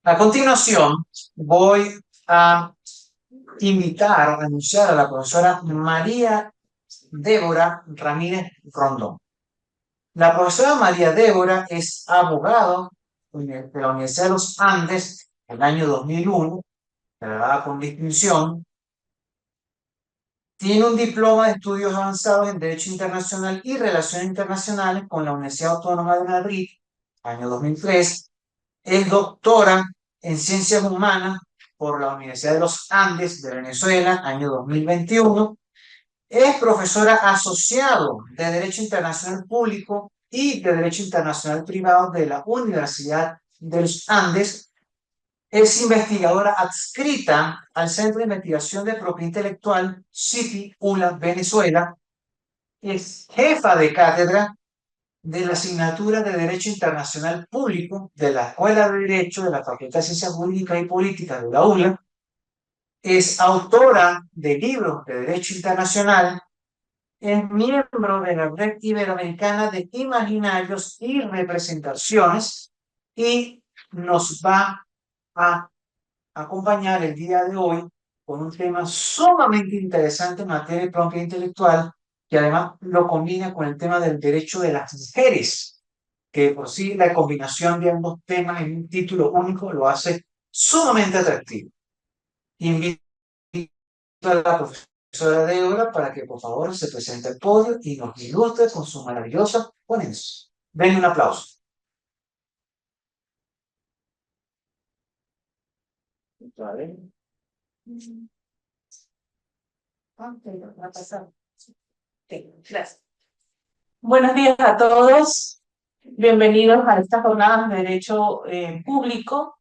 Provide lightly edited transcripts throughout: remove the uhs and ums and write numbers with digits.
A continuación, voy a invitar, a anunciar a la profesora María Débora Ramírez Rondón. La profesora María Débora es abogado de la Universidad de los Andes en el año 2001, graduada con distinción. Tiene un diploma de estudios avanzados en Derecho Internacional y Relaciones Internacionales con la Universidad Autónoma de Madrid, año 2003. Es doctora en Ciencias Humanas por la Universidad de los Andes de Venezuela, año 2021. Es profesora asociado de Derecho Internacional Público y de Derecho Internacional Privado de la Universidad de los Andes. Es investigadora adscrita al Centro de Investigación de Propiedad Intelectual CIPI ULA Venezuela. Es jefa de cátedra de la asignatura de Derecho Internacional Público de la Escuela de Derecho de la Facultad de Ciencias Jurídicas y Políticas de la ULA. Es autora de libros de Derecho Internacional. Es miembro de la Red Iberoamericana de Imaginarios y Representaciones y nos va a acompañar el día de hoy con un tema sumamente interesante en materia de propiedad intelectual, que además lo combina con el tema del derecho de las mujeres, que por sí la combinación de ambos temas en un título único lo hace sumamente atractivo. Invito a la profesora Débora para que por favor se presente al podio y nos ilustre con su maravillosa ponencia. Denle un aplauso. ¿Vale? Va a pasar. Sí, gracias. Buenos días a todos. Bienvenidos a estas jornadas de Derecho Público.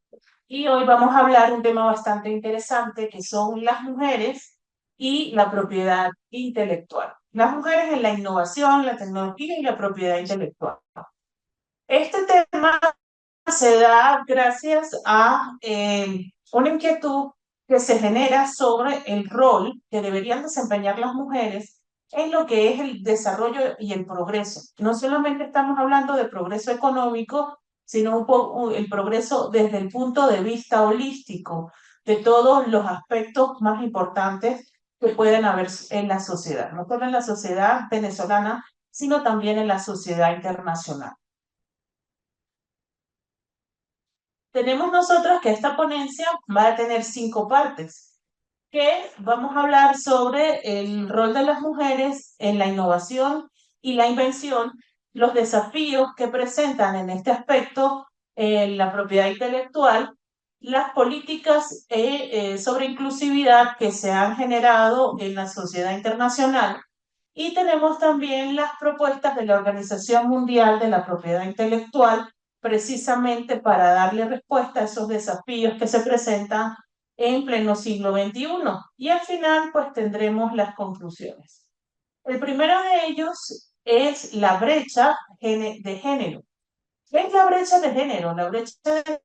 Y hoy vamos a hablar de un tema bastante interesante que son las mujeres y la propiedad intelectual. Las mujeres en la innovación, la tecnología y la propiedad intelectual. Este tema se da gracias a una inquietud que se genera sobre el rol que deberían desempeñar las mujeres en lo que es el desarrollo y el progreso. No solamente estamos hablando de progreso económico, sino el progreso desde el punto de vista holístico de todos los aspectos más importantes que pueden haber en la sociedad, no solo en la sociedad venezolana, sino también en la sociedad internacional. Tenemos nosotros que esta ponencia va a tener 5 partes, que vamos a hablar sobre el rol de las mujeres en la innovación y la invención, los desafíos que presentan en este aspecto la propiedad intelectual, las políticas sobre inclusividad que se han generado en la sociedad internacional y tenemos también las propuestas de la Organización Mundial de la Propiedad Intelectual precisamente para darle respuesta a esos desafíos que se presentan en pleno siglo XXI. Y al final, pues tendremos las conclusiones. El primero de ellos es la brecha de género. ¿Qué es la brecha de género? La brecha de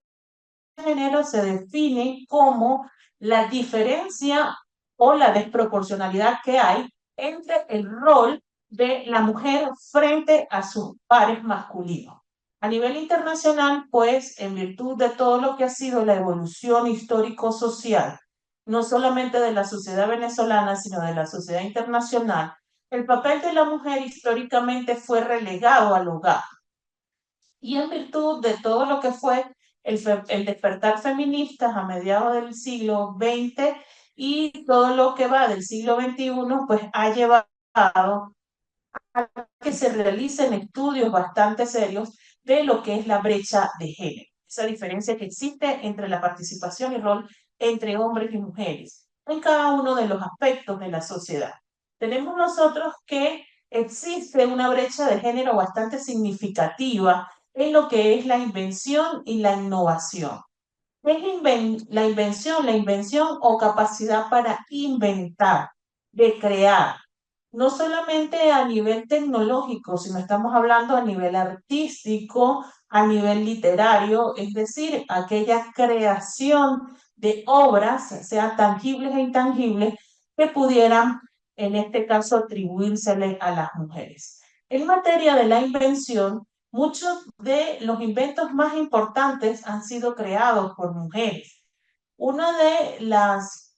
género se define como la diferencia o la desproporcionalidad que hay entre el rol de la mujer frente a sus pares masculinos. A nivel internacional, pues, en virtud de todo lo que ha sido la evolución histórico-social, no solamente de la sociedad venezolana, sino de la sociedad internacional, el papel de la mujer históricamente fue relegado al hogar. Y en virtud de todo lo que fue el despertar feminista a mediados del siglo XX y todo lo que va del siglo XXI, pues ha llevado a que se realicen estudios bastante serios de lo que es la brecha de género, esa diferencia que existe entre la participación y rol entre hombres y mujeres en cada uno de los aspectos de la sociedad. Tenemos nosotros que existe una brecha de género bastante significativa en lo que es la invención y la innovación. ¿Qué es la invención? La invención o capacidad para inventar, de crear, no solamente a nivel tecnológico, sino estamos hablando a nivel artístico, a nivel literario, es decir, aquella creación de obras, sea tangibles e intangibles, que pudieran, en este caso, atribuírsele a las mujeres. En materia de la invención, muchos de los inventos más importantes han sido creados por mujeres. Una de las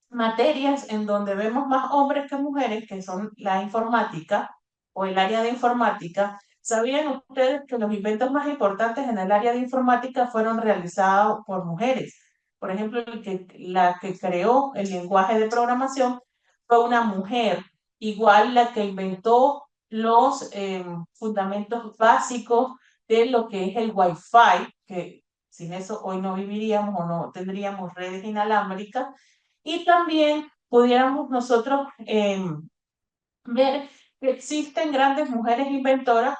materias en donde vemos más hombres que mujeres, que son la informática o el área de informática. ¿Sabían ustedes que los inventos más importantes en el área de informática fueron realizados por mujeres? Por ejemplo, la que creó el lenguaje de programación fue una mujer, igual la que inventó los fundamentos básicos de lo que es el Wi-Fi, que sin eso hoy no viviríamos o no tendríamos redes inalámbricas, y también pudiéramos nosotros ver que existen grandes mujeres inventoras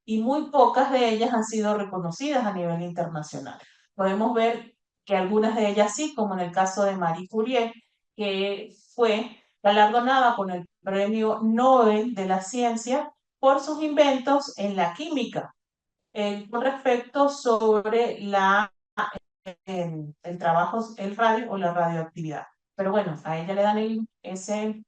y muy pocas de ellas han sido reconocidas a nivel internacional. Podemos ver que algunas de ellas sí, como en el caso de Marie Curie, que fue galardonada con el Premio Nobel de la Ciencia por sus inventos en la química, con respecto sobre el trabajo, el radio o la radioactividad. Pero bueno, a ella le dan ese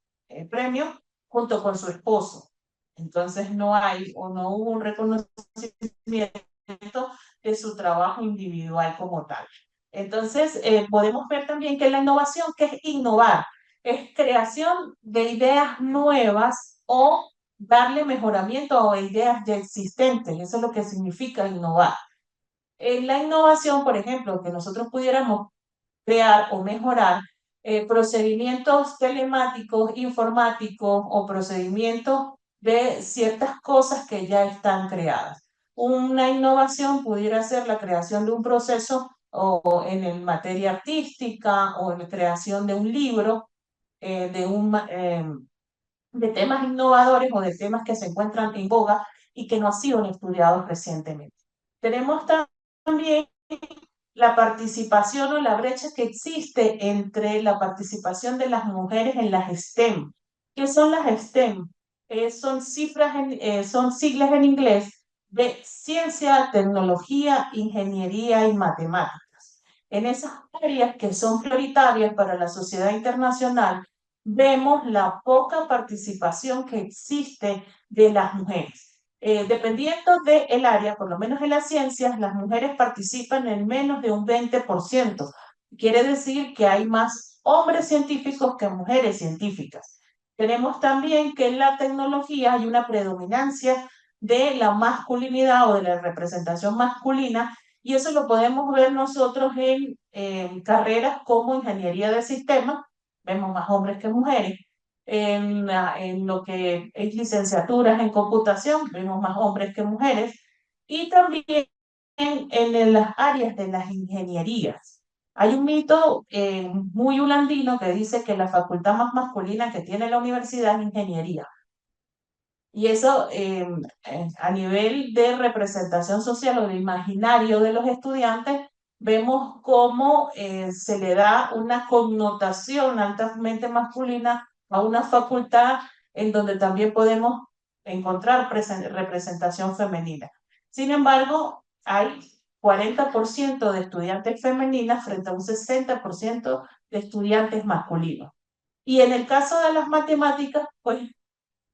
premio junto con su esposo. Entonces no hay o no hubo un reconocimiento de su trabajo individual como tal. Entonces podemos ver también que la innovación, que es innovar, es creación de ideas nuevas o darle mejoramiento a ideas ya existentes. Eso es lo que significa innovar. En la innovación, por ejemplo, que nosotros pudiéramos crear o mejorar procedimientos telemáticos, informáticos o procedimientos de ciertas cosas que ya están creadas. Una innovación pudiera ser la creación de un proceso o en el materia artística o en la creación de un libro, de temas innovadores o de temas que se encuentran en boga y que no han sido estudiados recientemente. Tenemos también la participación o la brecha que existe entre la participación de las mujeres en las STEM. ¿Qué son las STEM? Son siglas en inglés de ciencia, tecnología, ingeniería y matemáticas. En esas áreas que son prioritarias para la sociedad internacional, vemos la poca participación que existe de las mujeres. Dependiendo del área, por lo menos en las ciencias, las mujeres participan en menos de un 20%. Quiere decir que hay más hombres científicos que mujeres científicas. Tenemos también que en la tecnología hay una predominancia de la masculinidad o de la representación masculina, y eso lo podemos ver nosotros en carreras como ingeniería de sistemas, vemos más hombres que mujeres. En lo que es licenciaturas en computación, vemos más hombres que mujeres. Y también en las áreas de las ingenierías. Hay un mito muy holandino que dice que la facultad más masculina que tiene la universidad es ingeniería. Y eso a nivel de representación social o de imaginario de los estudiantes, vemos cómo se le da una connotación altamente masculina a una facultad en donde también podemos encontrar representación femenina. Sin embargo, hay 40% de estudiantes femeninas frente a un 60% de estudiantes masculinos. Y en el caso de las matemáticas, pues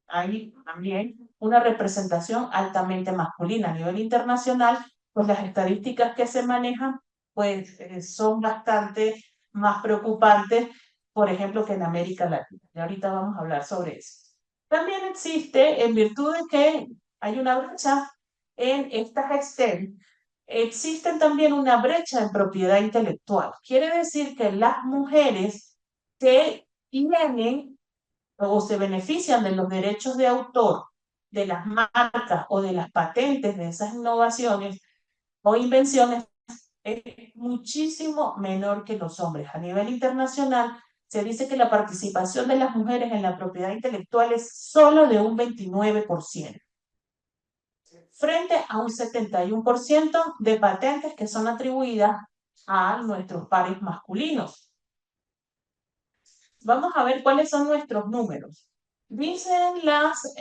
hay también una representación altamente masculina. A nivel internacional, pues las estadísticas que se manejan pues son bastante más preocupantes, por ejemplo, que en América Latina. Y ahorita vamos a hablar sobre eso. También existe, en virtud de que hay una brecha en estas STEM, existe también una brecha en propiedad intelectual. Quiere decir que las mujeres que tienen o se benefician de los derechos de autor, de las marcas o de las patentes de esas innovaciones o invenciones es muchísimo menor que los hombres. A nivel internacional, se dice que la participación de las mujeres en la propiedad intelectual es solo de un 29%, frente a un 71% de patentes que son atribuidas a nuestros pares masculinos. Vamos a ver cuáles son nuestros números. Dicen las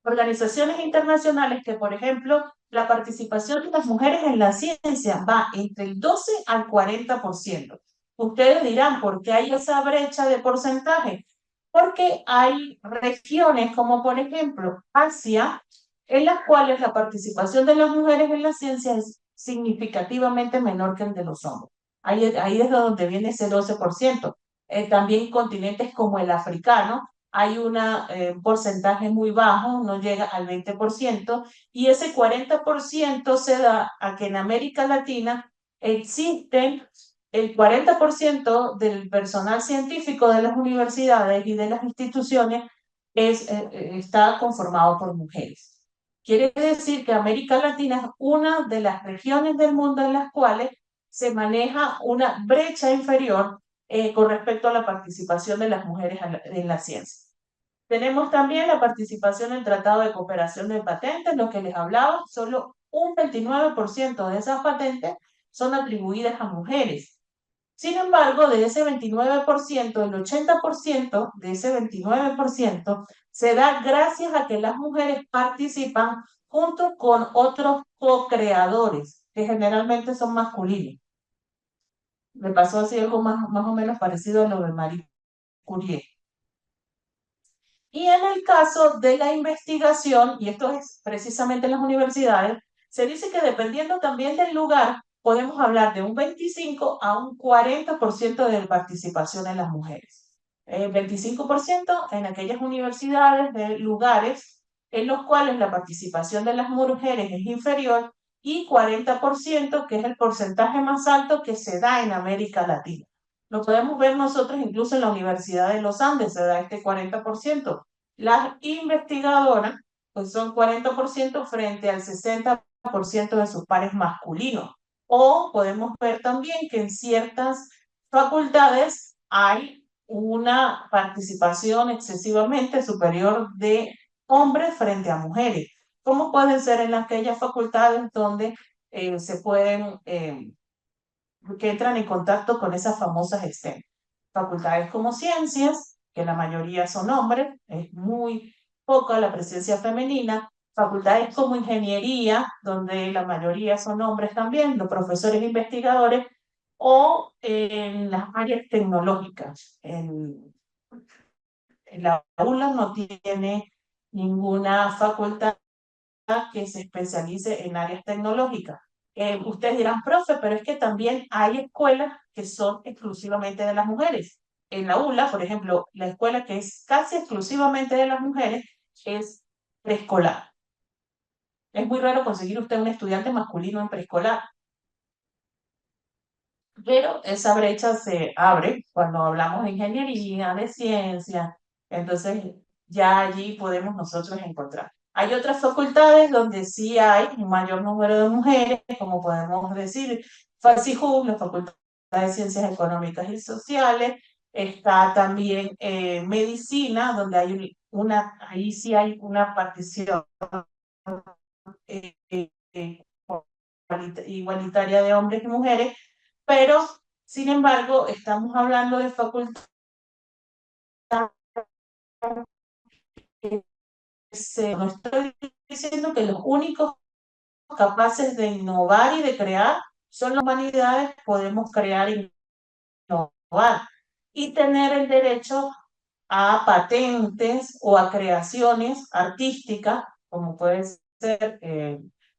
organizaciones internacionales que, por ejemplo, la participación de las mujeres en la ciencia va entre el 12 al 40%. Ustedes dirán, ¿por qué hay esa brecha de porcentaje? Porque hay regiones como, por ejemplo, Asia, en las cuales la participación de las mujeres en la ciencia es significativamente menor que el de los hombres. Ahí es donde viene ese 12%. También en continentes como el africano hay un porcentaje muy bajo, no llega al 20%, y ese 40% se da a que en América Latina existen el 40% del personal científico de las universidades y de las instituciones está conformado por mujeres. Quiere decir que América Latina es una de las regiones del mundo en las cuales se maneja una brecha inferior con respecto a la participación de las mujeres en la ciencia. Tenemos también la participación en el Tratado de Cooperación de Patentes, lo que les hablaba, solo un 29% de esas patentes son atribuidas a mujeres. Sin embargo, de ese 29%, el 80% de ese 29% se da gracias a que las mujeres participan junto con otros co-creadores, que generalmente son masculinos. Me pasó así algo más o menos parecido a lo de Marie Curie. Y en el caso de la investigación, y esto es precisamente en las universidades, se dice que dependiendo también del lugar, podemos hablar de un 25 a un 40% de participación en las mujeres. 25% en aquellas universidades de lugares en los cuales la participación de las mujeres es inferior y 40%, que es el porcentaje más alto que se da en América Latina. Lo podemos ver nosotros incluso en la Universidad de los Andes, se da este 40%. Las investigadoras, pues son 40% frente al 60% de sus pares masculinos. O podemos ver también que en ciertas facultades hay una participación excesivamente superior de hombres frente a mujeres, como pueden ser en aquellas facultades donde se pueden que entran en contacto con esas famosas STEM. Facultades como ciencias, que la mayoría son hombres, es muy poca la presencia femenina. Facultades como ingeniería, donde la mayoría son hombres también, los profesores e investigadores, o en las áreas tecnológicas. En la ULA no tiene ninguna facultad que se especialice en áreas tecnológicas. Ustedes dirán, profe, pero es que también hay escuelas que son exclusivamente de las mujeres. En la ULA, por ejemplo, la escuela que es casi exclusivamente de las mujeres es preescolar. Es muy raro conseguir usted un estudiante masculino en preescolar, pero esa brecha se abre cuando hablamos de ingeniería, de ciencia, entonces ya allí podemos nosotros encontrar. Hay otras facultades donde sí hay un mayor número de mujeres, como podemos decir, FACIJU, la Facultad de Ciencias Económicas y Sociales, está también medicina, donde hay ahí sí hay una partición eh, eh, igualitaria de hombres y mujeres, pero sin embargo estamos hablando de facultades que no estoy diciendo que los únicos capaces de innovar y de crear son las humanidades, podemos crear y innovar y tener el derecho a patentes o a creaciones artísticas, como pueden ser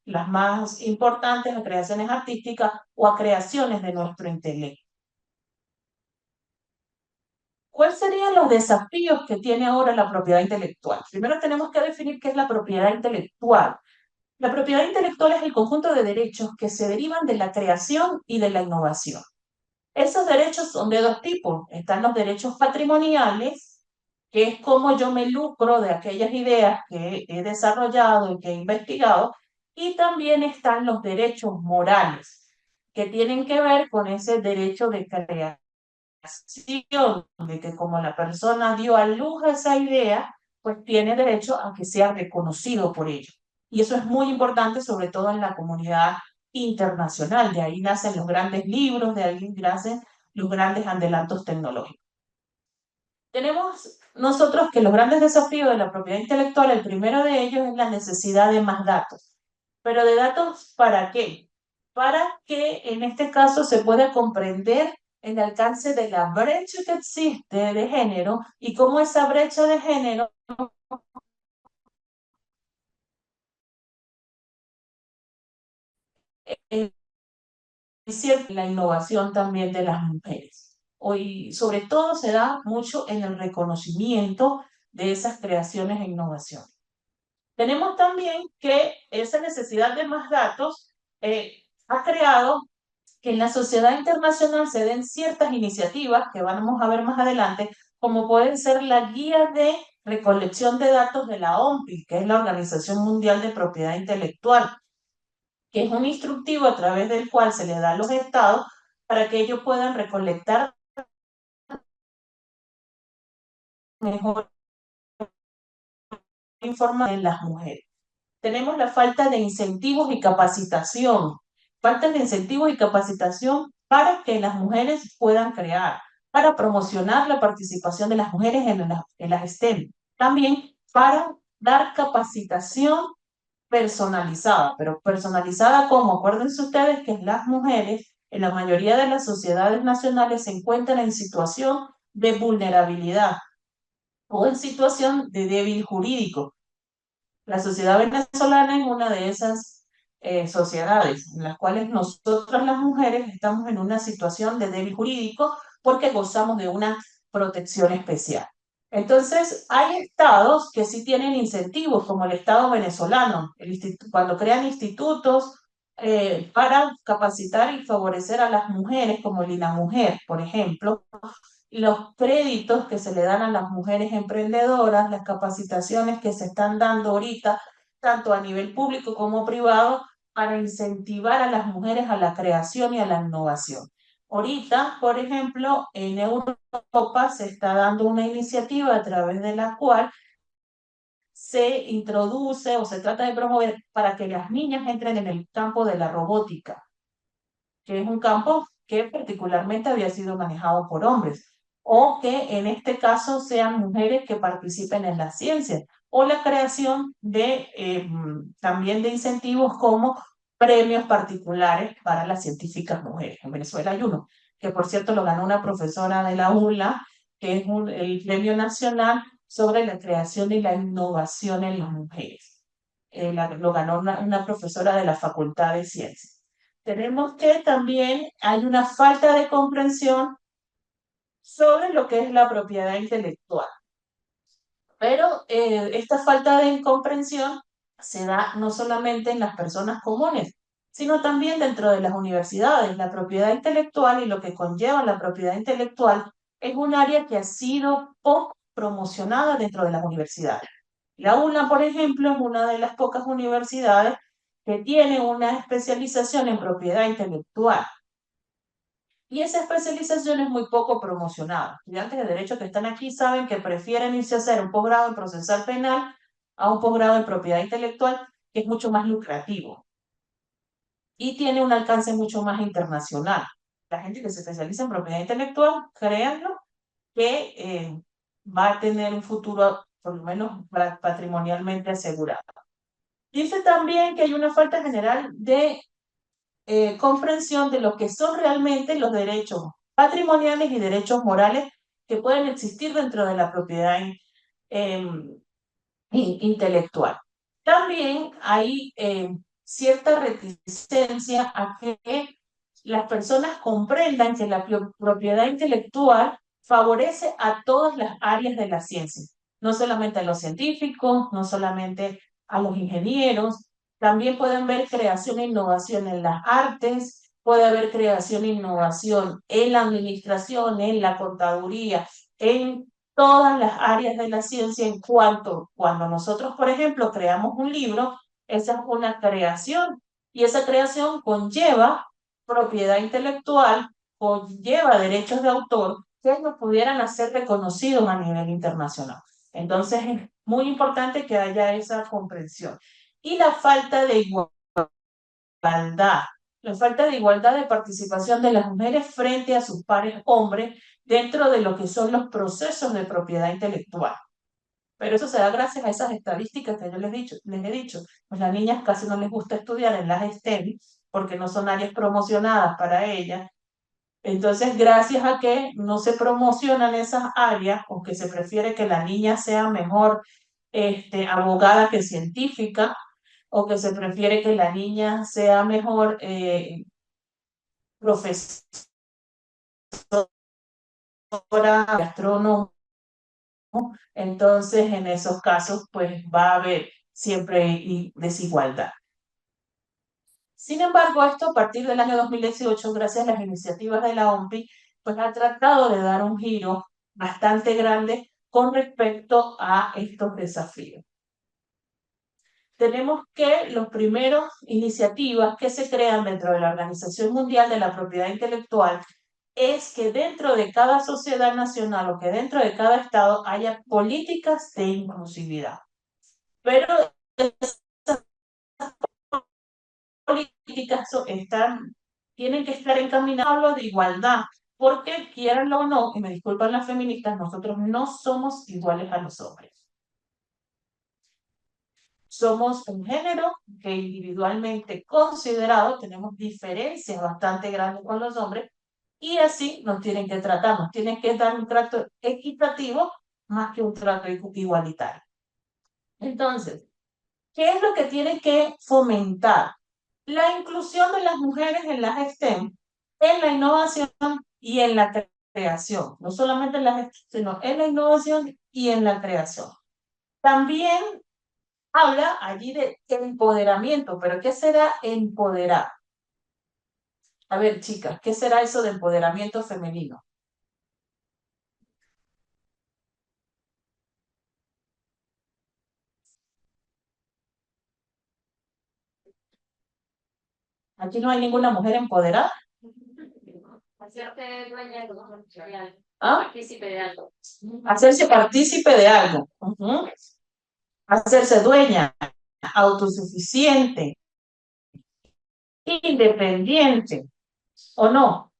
las más importantes, a creaciones artísticas o a creaciones de nuestro intelecto. ¿Cuáles serían los desafíos que tiene ahora la propiedad intelectual? Primero tenemos que definir qué es la propiedad intelectual. La propiedad intelectual es el conjunto de derechos que se derivan de la creación y de la innovación. Esos derechos son de dos tipos. Están los derechos patrimoniales, que es como yo me lucro de aquellas ideas que he desarrollado y que he investigado, y también están los derechos morales, que tienen que ver con ese derecho de creación, de que como la persona dio a luz a esa idea, pues tiene derecho a que sea reconocido por ello. Y eso es muy importante, sobre todo en la comunidad internacional. De ahí nacen los grandes libros, de ahí nacen los grandes adelantos tecnológicos. Tenemos nosotros que los grandes desafíos de la propiedad intelectual, el primero de ellos es la necesidad de más datos. ¿Pero de datos para qué? Para que en este caso se pueda comprender el alcance de la brecha que existe de género y cómo esa brecha de género la innovación también de las mujeres. Hoy, sobre todo, se da mucho en el reconocimiento de esas creaciones e innovación. Tenemos también que esa necesidad de más datos ha creado que en la sociedad internacional se den ciertas iniciativas que vamos a ver más adelante, como pueden ser la guía de recolección de datos de la OMPI, que es la Organización Mundial de Propiedad Intelectual, que es un instructivo a través del cual se le da a los estados para que ellos puedan recolectar mejor información de las mujeres. Tenemos la falta de incentivos y capacitación, falta de incentivos y capacitación para que las mujeres puedan crear, para promocionar la participación de las mujeres en las STEM, también para dar capacitación personalizada, pero personalizada como, acuérdense ustedes que las mujeres en la mayoría de las sociedades nacionales se encuentran en situación de vulnerabilidad o en situación de débil jurídico. La sociedad venezolana es una de esas sociedades en las cuales nosotras las mujeres estamos en una situación de débil jurídico porque gozamos de una protección especial. Entonces, hay estados que sí tienen incentivos, como el estado venezolano, cuando crean institutos para capacitar y favorecer a las mujeres, como el INAMUJER, por ejemplo, los créditos que se le dan a las mujeres emprendedoras, las capacitaciones que se están dando ahorita, tanto a nivel público como privado, para incentivar a las mujeres a la creación y a la innovación. Ahorita, por ejemplo, en Europa se está dando una iniciativa a través de la cual se introduce o se trata de promover para que las niñas entren en el campo de la robótica, que es un campo que particularmente había sido manejado por hombres, o que en este caso sean mujeres que participen en la ciencia, o la creación de también de incentivos como premios particulares para las científicas mujeres. En Venezuela hay uno, que por cierto lo ganó una profesora de la ULA, que es el Premio Nacional sobre la creación y la innovación en las mujeres. Lo ganó una profesora de la Facultad de Ciencias. Tenemos que también hay una falta de comprensión sobre lo que es la propiedad intelectual. Pero esta falta de comprensión se da no solamente en las personas comunes, sino también dentro de las universidades. La propiedad intelectual y lo que conlleva la propiedad intelectual es un área que ha sido poco promocionada dentro de las universidades. La UNA, por ejemplo, es una de las pocas universidades que tiene una especialización en propiedad intelectual. Y esa especialización es muy poco promocionada. Estudiantes de Derecho que están aquí saben que prefieren irse a hacer un posgrado en procesal penal a un posgrado en propiedad intelectual, que es mucho más lucrativo y tiene un alcance mucho más internacional. La gente que se especializa en propiedad intelectual, créanlo, que va a tener un futuro, por lo menos patrimonialmente asegurado. Dice también que hay una falta general de comprensión de lo que son realmente los derechos patrimoniales y derechos morales que pueden existir dentro de la propiedad intelectual. También hay cierta reticencia a que las personas comprendan que la propiedad intelectual favorece a todas las áreas de la ciencia, no solamente a los científicos, no solamente a los ingenieros, también pueden ver creación e innovación en las artes, puede haber creación e innovación en la administración, en la contaduría, en todas las áreas de la ciencia en cuanto, cuando nosotros, por ejemplo, creamos un libro, esa es una creación y esa creación conlleva propiedad intelectual, conlleva derechos de autor que nos pudieran hacer reconocidos a nivel internacional. Entonces es muy importante que haya esa comprensión. Y igualdad, la falta de igualdad de participación de las mujeres frente a sus pares hombres dentro de lo que son los procesos de propiedad intelectual. Pero eso se da gracias a esas estadísticas que yo les he dicho. Pues las niñas casi no les gusta estudiar en las STEM porque no son áreas promocionadas para ellas. Entonces, gracias a que no se promocionan esas áreas, o que se prefiere que la niña sea mejor abogada que científica, o que se prefiere que la niña sea mejor profesora, gastrónoma. Entonces, en esos casos, pues va a haber siempre desigualdad. Sin embargo, esto a partir del año 2018, gracias a las iniciativas de la OMPI, pues ha tratado de dar un giro bastante grande con respecto a estos desafíos. Tenemos que los primeros iniciativas que se crean dentro de la Organización Mundial de la Propiedad Intelectual es que dentro de cada sociedad nacional o que dentro de cada estado haya políticas de inclusividad. Pero esas políticas tienen que estar encaminadas a lo de igualdad, porque quieranlo o no, y me disculpan las feministas, nosotros no somos iguales a los hombres. Somos un género que individualmente considerado tenemos diferencias bastante grandes con los hombres y así nos tienen que tratar, nos tienen que dar un trato equitativo más que un trato igualitario. Entonces, ¿qué es lo que tiene que fomentar? La inclusión de las mujeres en las STEM, en la innovación y en la creación. No solamente en las STEM, sino en la innovación y en la creación. También habla allí de empoderamiento, pero ¿qué será empoderar? A ver, chicas, ¿qué será eso de empoderamiento femenino? Aquí no hay ninguna mujer empoderada. Hacerte dueña de algo. ¿Ah? Partícipe de algo. Hacerse partícipe de algo. Hacerse dueña, autosuficiente, independiente, ¿o no?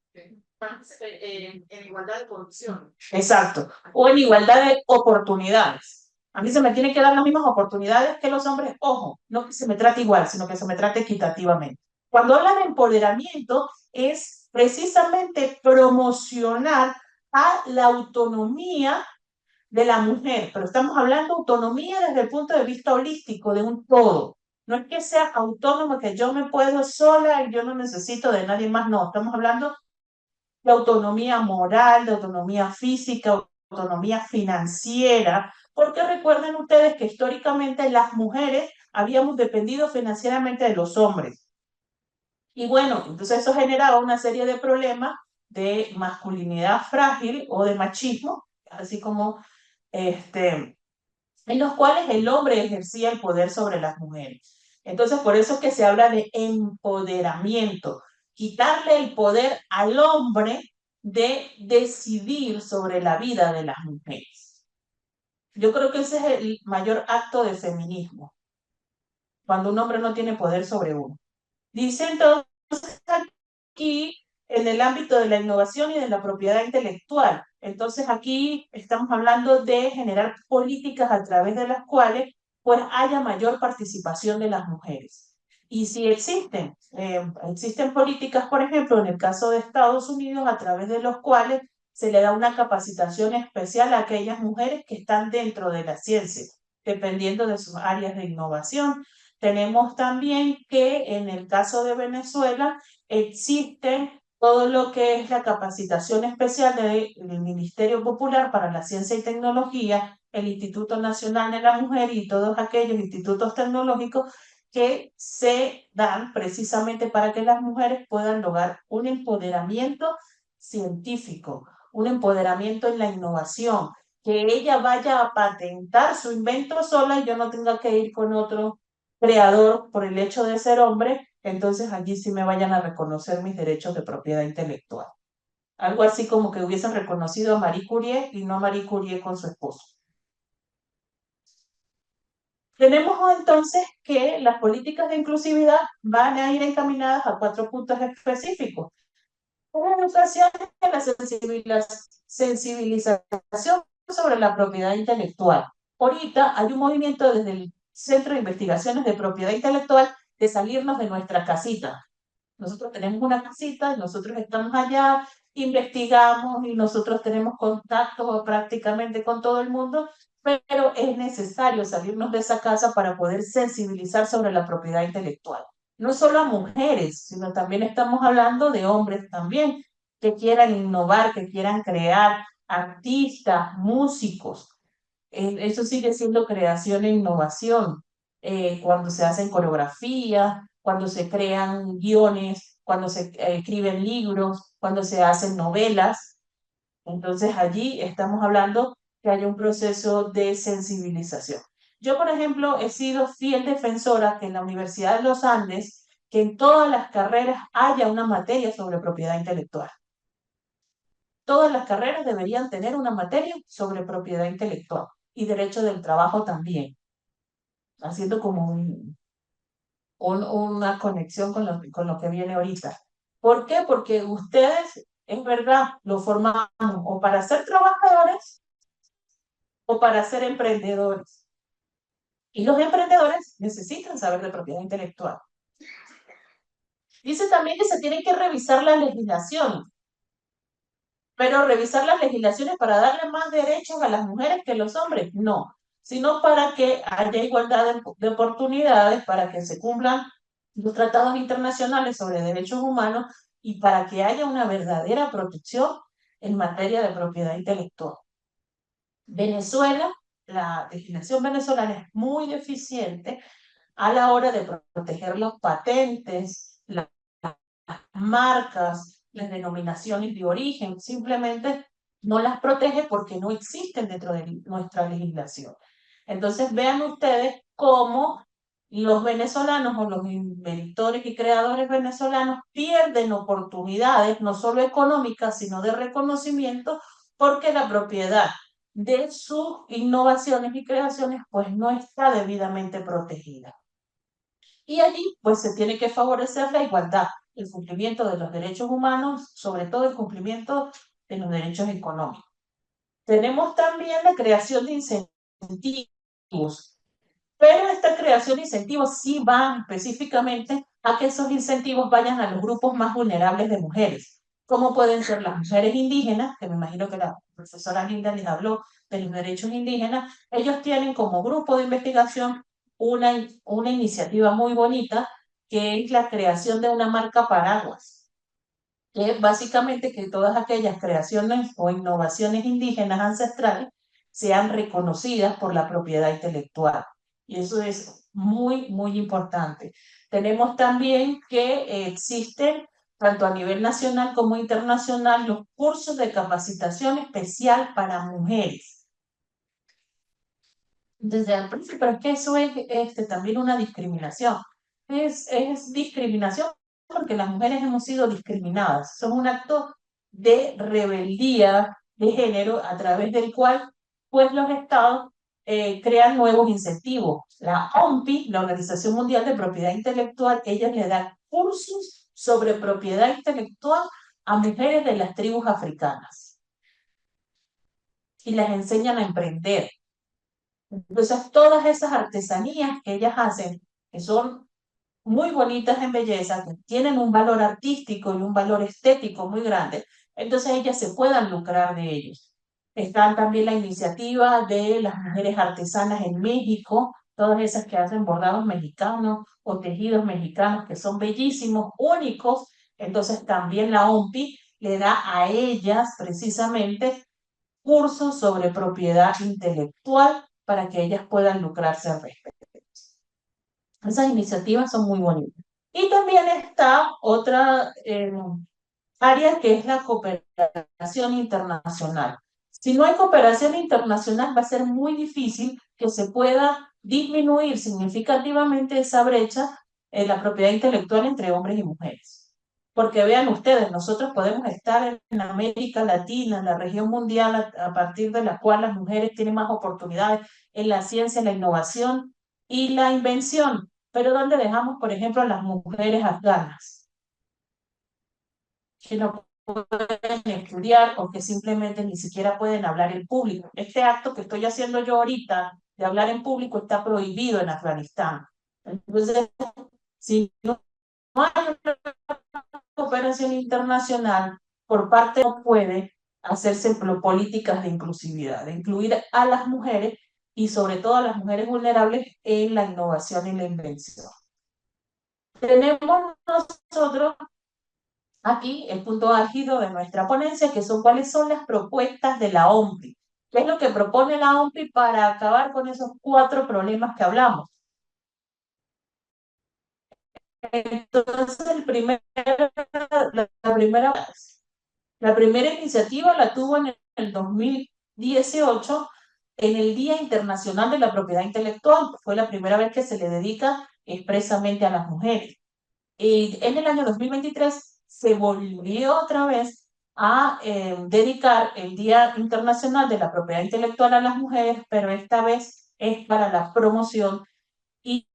En igualdad de condiciones. Exacto. O en igualdad de oportunidades. A mí se me tienen que dar las mismas oportunidades que los hombres. Ojo, no que se me trate igual, sino que se me trate equitativamente. Cuando hablan de empoderamiento, es precisamente promocionar a la autonomía de la mujer, pero estamos hablando de autonomía desde el punto de vista holístico, de un todo. No es que sea autónoma, que yo me puedo sola y yo no necesito de nadie más, no, estamos hablando de autonomía moral, de autonomía física, autonomía financiera, porque recuerden ustedes que históricamente las mujeres habíamos dependido financieramente de los hombres. Y bueno, entonces eso generaba una serie de problemas de masculinidad frágil o de machismo, así como en los cuales el hombre ejercía el poder sobre las mujeres. Entonces, por eso es que se habla de empoderamiento, quitarle el poder al hombre de decidir sobre la vida de las mujeres. Yo creo que ese es el mayor acto de feminismo, cuando un hombre no tiene poder sobre uno. Dice entonces aquí en el ámbito de la innovación y de la propiedad intelectual. Entonces aquí estamos hablando de generar políticas a través de las cuales pues haya mayor participación de las mujeres. Y si existen políticas, por ejemplo, en el caso de Estados Unidos, a través de los cuales se le da una capacitación especial a aquellas mujeres que están dentro de la ciencia, dependiendo de sus áreas de innovación. Tenemos también que en el caso de Venezuela existe todo lo que es la capacitación especial del Ministerio Popular para la Ciencia y Tecnología, el Instituto Nacional de la Mujer y todos aquellos institutos tecnológicos que se dan precisamente para que las mujeres puedan lograr un empoderamiento científico, un empoderamiento en la innovación, que ella vaya a patentar su invento sola y yo no tenga que ir con otro creador por el hecho de ser hombre, entonces allí sí me vayan a reconocer mis derechos de propiedad intelectual. Algo así como que hubiesen reconocido a Marie Curie y no a Marie Curie con su esposo. Tenemos entonces que las políticas de inclusividad van a ir encaminadas a 4 puntos específicos. Una educación en la sensibilización sobre la propiedad intelectual. Ahorita hay un movimiento desde el Centro de Investigaciones de Propiedad Intelectual de salirnos de nuestra casita. Nosotros tenemos una casita, nosotros estamos allá, investigamos y nosotros tenemos contacto prácticamente con todo el mundo pero es necesario salirnos de esa casa para poder sensibilizar sobre la propiedad intelectual. No solo a mujeres, sino también estamos hablando de hombres también, que quieran innovar, que quieran crear, artistas, músicos. Eso sigue siendo creación e innovación. Cuando se hacen coreografías, cuando se crean guiones, cuando se escriben libros, cuando se hacen novelas. Entonces allí estamos hablando que hay un proceso de sensibilización. Yo, por ejemplo, he sido fiel defensora que en la Universidad de los Andes, que en todas las carreras haya una materia sobre propiedad intelectual. Todas las carreras deberían tener una materia sobre propiedad intelectual y derecho del trabajo también, haciendo como una conexión con lo que viene ahorita. ¿Por qué? Porque ustedes, es verdad, lo formamos o para ser trabajadores o para ser emprendedores. Y los emprendedores necesitan saber de propiedad intelectual. Dice también que se tiene que revisar la legislación, pero revisar las legislaciones para darle más derechos a las mujeres que los hombres, no, sino para que haya igualdad de oportunidades, para que se cumplan los tratados internacionales sobre derechos humanos y para que haya una verdadera protección en materia de propiedad intelectual. Venezuela, la legislación venezolana es muy deficiente a la hora de proteger los patentes, las marcas, las denominaciones de origen, simplemente no las protege porque no existen dentro de nuestra legislación. Entonces vean ustedes cómo los venezolanos o los inventores y creadores venezolanos pierden oportunidades, no solo económicas, sino de reconocimiento, porque la propiedad de sus innovaciones y creaciones pues no está debidamente protegida. Y allí, pues se tiene que favorecer la igualdad, el cumplimiento de los derechos humanos, sobre todo el cumplimiento de los derechos económicos. Tenemos también la creación de incentivos, pero esta creación de incentivos sí va específicamente a que esos incentivos vayan a los grupos más vulnerables de mujeres, como pueden ser las mujeres indígenas, que me imagino que la profesora Linda les habló de los derechos indígenas. Ellos tienen como grupo de investigación una iniciativa muy bonita, que es la creación de una marca paraguas, que es básicamente que todas aquellas creaciones o innovaciones indígenas ancestrales sean reconocidas por la propiedad intelectual. Y eso es muy, muy importante. Tenemos también que existen, tanto a nivel nacional como internacional, los cursos de capacitación especial para mujeres. Desde el principio, pero es que eso es también una discriminación. Es discriminación porque las mujeres hemos sido discriminadas. Son un acto de rebeldía de género a través del cual pues los estados crean nuevos incentivos. La OMPI, la Organización Mundial de Propiedad Intelectual, ellos le dan cursos sobre propiedad intelectual a mujeres de las tribus africanas y las enseñan a emprender. Entonces, todas esas artesanías que ellas hacen, que son muy bonitas en belleza, que tienen un valor artístico y un valor estético muy grande, entonces ellas se puedan lucrar de ellos. Están también la iniciativa de las mujeres artesanas en México, todas esas que hacen bordados mexicanos o tejidos mexicanos que son bellísimos, únicos. Entonces también la OMPI le da a ellas precisamente cursos sobre propiedad intelectual para que ellas puedan lucrarse al respecto. Esas iniciativas son muy bonitas. Y también está otra área que es la cooperación internacional. Si no hay cooperación internacional, va a ser muy difícil que se pueda disminuir significativamente esa brecha en la propiedad intelectual entre hombres y mujeres. Porque vean ustedes, nosotros podemos estar en América Latina, en la región mundial, a partir de la cual las mujeres tienen más oportunidades en la ciencia, en la innovación y la invención. Pero ¿dónde dejamos, por ejemplo, a las mujeres afganas? Que no pueden estudiar o que simplemente ni siquiera pueden hablar en público. Este acto que estoy haciendo yo ahorita de hablar en público está prohibido en Afganistán. Entonces, si no hay una cooperación internacional, por parte no puede hacerse políticas de inclusividad, de incluir a las mujeres y sobre todo a las mujeres vulnerables en la innovación y la invención. Tenemos nosotros aquí el punto álgido de nuestra ponencia, que son cuáles son las propuestas de la OMPI. ¿Qué es lo que propone la OMPI para acabar con esos 4 problemas que hablamos? Entonces, la primera iniciativa la tuvo en el 2018, en el Día Internacional de la Propiedad Intelectual. Fue la primera vez que se le dedica expresamente a las mujeres. Y en el año 2023 se volvió otra vez a dedicar el Día Internacional de la Propiedad Intelectual a las mujeres, pero esta vez es para la promoción y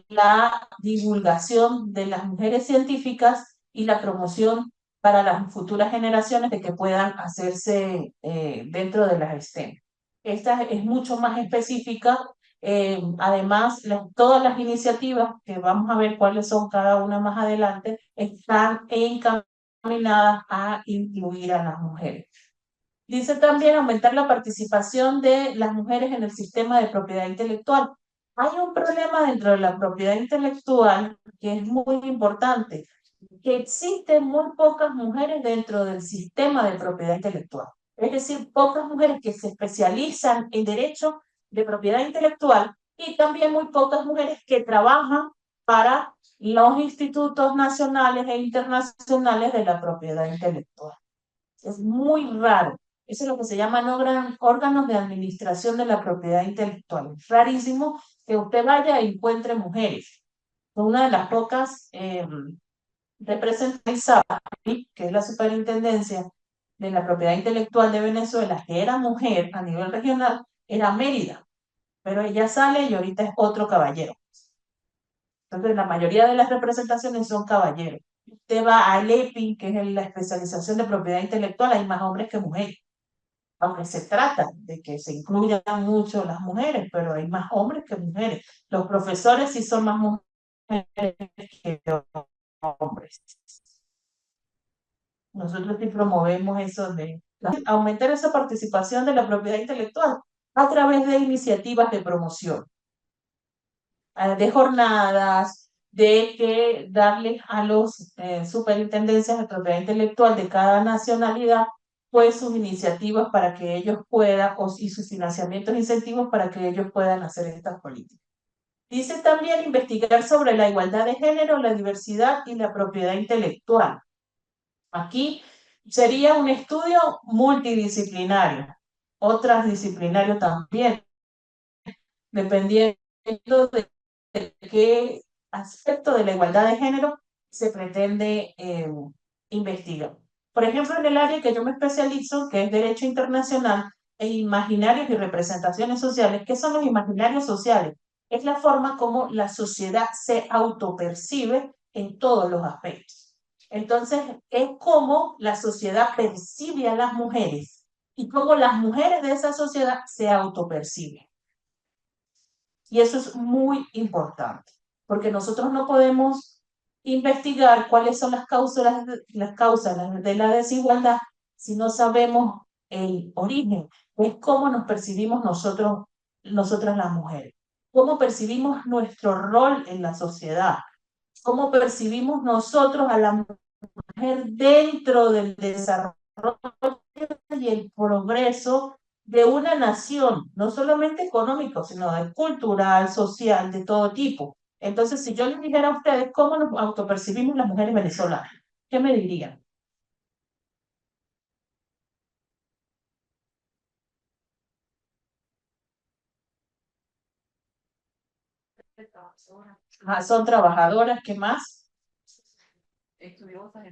la divulgación de las mujeres científicas y la promoción para las futuras generaciones de que puedan hacerse dentro de las STEM. Esta es mucho más específica. Además, todas las iniciativas, que vamos a ver cuáles son cada una más adelante, están encaminadas a incluir a las mujeres. Dice también aumentar la participación de las mujeres en el sistema de propiedad intelectual. Hay un problema dentro de la propiedad intelectual que es muy importante, que existen muy pocas mujeres dentro del sistema de propiedad intelectual. Es decir, pocas mujeres que se especializan en derecho de propiedad intelectual y también muy pocas mujeres que trabajan para los institutos nacionales e internacionales de la propiedad intelectual. Es muy raro. Eso es lo que se llaman órganos de administración de la propiedad intelectual. Es rarísimo que usted vaya y encuentre mujeres. Una de las pocas representantes, que es la superintendencia de la propiedad intelectual de Venezuela, que era mujer a nivel regional, era Mérida. Pero ella sale y ahorita es otro caballero. Entonces, la mayoría de las representaciones son caballeros. Usted va al EPI, que es la especialización de propiedad intelectual, hay más hombres que mujeres. Aunque se trata de que se incluyan mucho las mujeres, pero hay más hombres que mujeres. Los profesores sí son más mujeres que hombres. Nosotros sí promovemos eso de aumentar esa participación de la propiedad intelectual a través de iniciativas de promoción, de jornadas, de que darles a los superintendencias de propiedad intelectual de cada nacionalidad pues sus iniciativas para que ellos puedan, y sus financiamientos e incentivos para que ellos puedan hacer estas políticas. Dice también investigar sobre la igualdad de género, la diversidad y la propiedad intelectual. Aquí sería un estudio multidisciplinario, otras disciplinarios también, dependiendo de qué aspecto de la igualdad de género se pretende investigar. Por ejemplo, en el área que yo me especializo, que es Derecho Internacional e Imaginarios y Representaciones Sociales. ¿Qué son los imaginarios sociales? Es la forma como la sociedad se autopercibe en todos los aspectos. Entonces, es como la sociedad percibe a las mujeres y cómo las mujeres de esa sociedad se autoperciben. Y eso es muy importante, porque nosotros no podemos investigar cuáles son las causas de la desigualdad si no sabemos el origen, es cómo nos percibimos nosotras las mujeres, cómo percibimos nuestro rol en la sociedad, cómo percibimos nosotros a la mujer dentro del desarrollo y el progreso de una nación, no solamente económico, sino de cultural, social, de todo tipo. Entonces, si yo les dijera a ustedes cómo nos autopercibimos las mujeres venezolanas, ¿qué me dirían? Ah, son trabajadoras, ¿qué más? Estudiosas,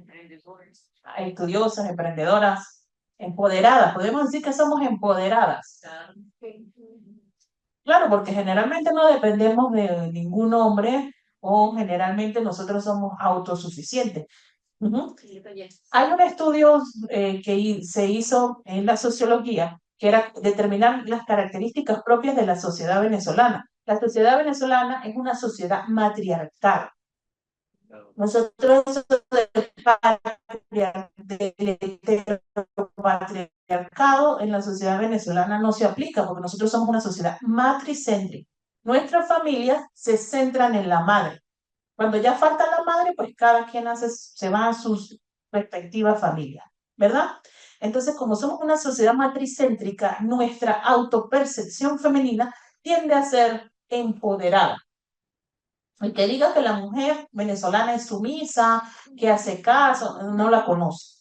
emprendedoras, empoderadas. Podemos decir que somos empoderadas. Claro, porque generalmente no dependemos de ningún hombre o generalmente nosotros somos autosuficientes. Ujú. Hay un estudio que se hizo en la sociología que era determinar las características propias de la sociedad venezolana. La sociedad venezolana es una sociedad matriarcal. Nosotros somos del patriarcado en la sociedad venezolana no se aplica porque nosotros somos una sociedad matricéntrica. Nuestras familias se centran en la madre. Cuando ya falta la madre, pues cada quien se va a sus respectivas familias, ¿verdad? Entonces, como somos una sociedad matricéntrica, nuestra autopercepción femenina tiende a ser empoderada. El que diga que la mujer venezolana es sumisa, que hace caso, no la conoce,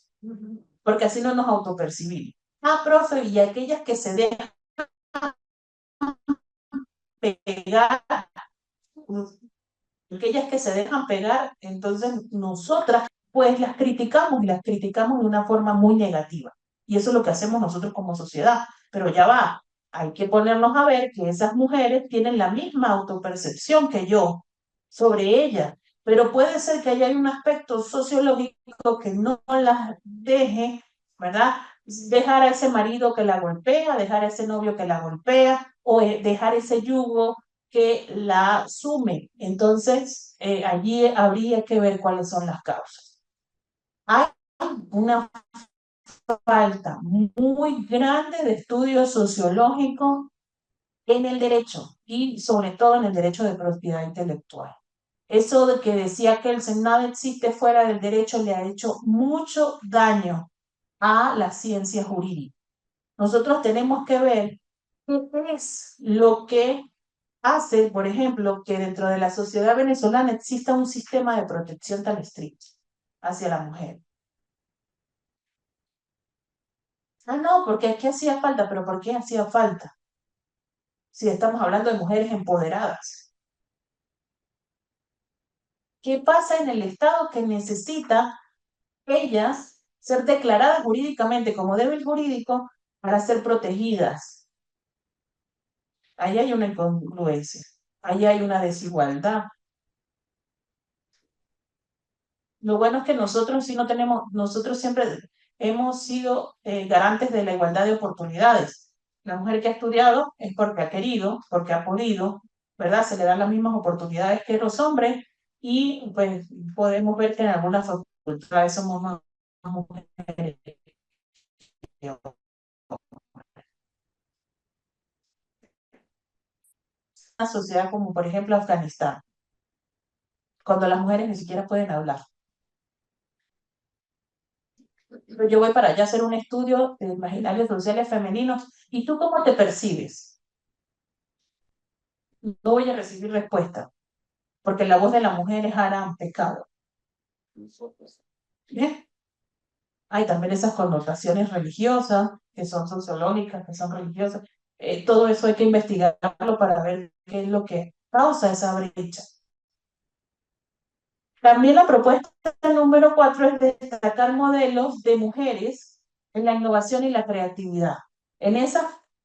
porque así no nos autopercibimos. Ah, profe, y aquellas que se dejan pegar, aquellas que se dejan pegar, entonces nosotras pues las criticamos y las criticamos de una forma muy negativa. Y eso es lo que hacemos nosotros como sociedad. Pero ya va, hay que ponernos a ver que esas mujeres tienen la misma autopercepción que yo sobre ellas. Pero puede ser que haya un aspecto sociológico que no las deje, ¿verdad? Dejar a ese marido que la golpea, dejar a ese novio que la golpea, o dejar ese yugo que la sume. Entonces, allí habría que ver cuáles son las causas. Hay una falta muy grande de estudio sociológico en el derecho y sobre todo en el derecho de propiedad intelectual. Eso de que decía que el nada existe fuera del derecho le ha hecho mucho daño a la ciencia jurídica. Nosotros tenemos que ver qué es lo que hace, por ejemplo, que dentro de la sociedad venezolana exista un sistema de protección tan estricto hacia la mujer. Ah, no, porque aquí hacía falta, pero ¿por qué hacía falta? Si estamos hablando de mujeres empoderadas. ¿Qué pasa en el Estado que necesita ellas ser declaradas jurídicamente como débil jurídico para ser protegidas? Ahí hay una incongruencia, ahí hay una desigualdad. Lo bueno es que nosotros sí no tenemos, nosotros siempre hemos sido garantes de la igualdad de oportunidades. La mujer que ha estudiado es porque ha querido, porque ha podido, ¿verdad? Se le dan las mismas oportunidades que los hombres y pues podemos ver que en algunas facultades somos más mujeres. Una sociedad como por ejemplo Afganistán, cuando las mujeres ni siquiera pueden hablar. Yo voy para allá a hacer un estudio de imaginarios sociales femeninos. ¿Y tú cómo te percibes? No voy a recibir respuesta, porque la voz de la mujer es haram pecado. ¿Bien? Hay también esas connotaciones religiosas, que son sociológicas, que son religiosas. Todo eso hay que investigarlo para ver qué es lo que causa esa brecha. También la propuesta número 4 es destacar modelos de mujeres en la innovación y la creatividad. En,